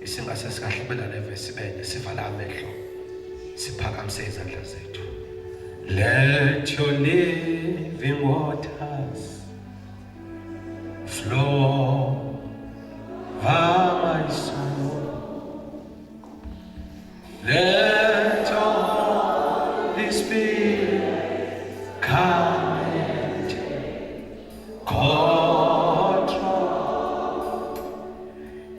isingase sikahlebela levesi benye sivala amehlo siphakamise izandla zethu. Let your living waters flow over my soul. Let your Holy Spirit come and take control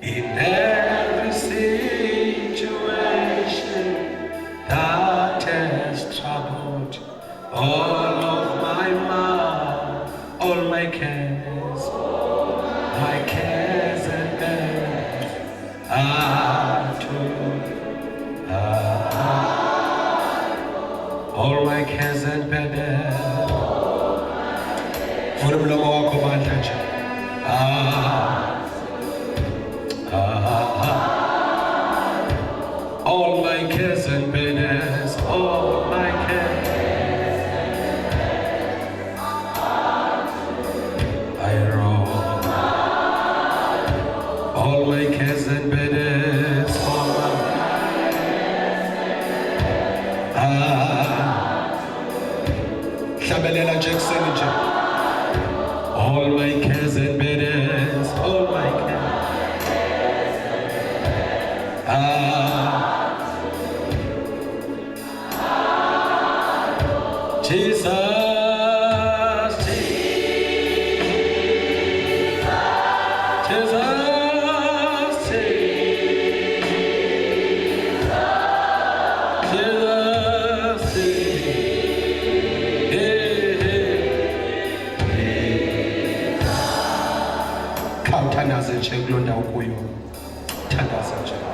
in every situation that has troubled all of my mind, all my cares and burdens are to all my cares and burdens. Vula umlomo wakho bandla nje. All my cares and burdens, all my cares. I roll. All my cares and burdens, all my Shabelela Jackson nje. All my cares and burdens, all my cares. Jesus, Khawuthandaze nje kulonda ukuyo. Thandaza nje.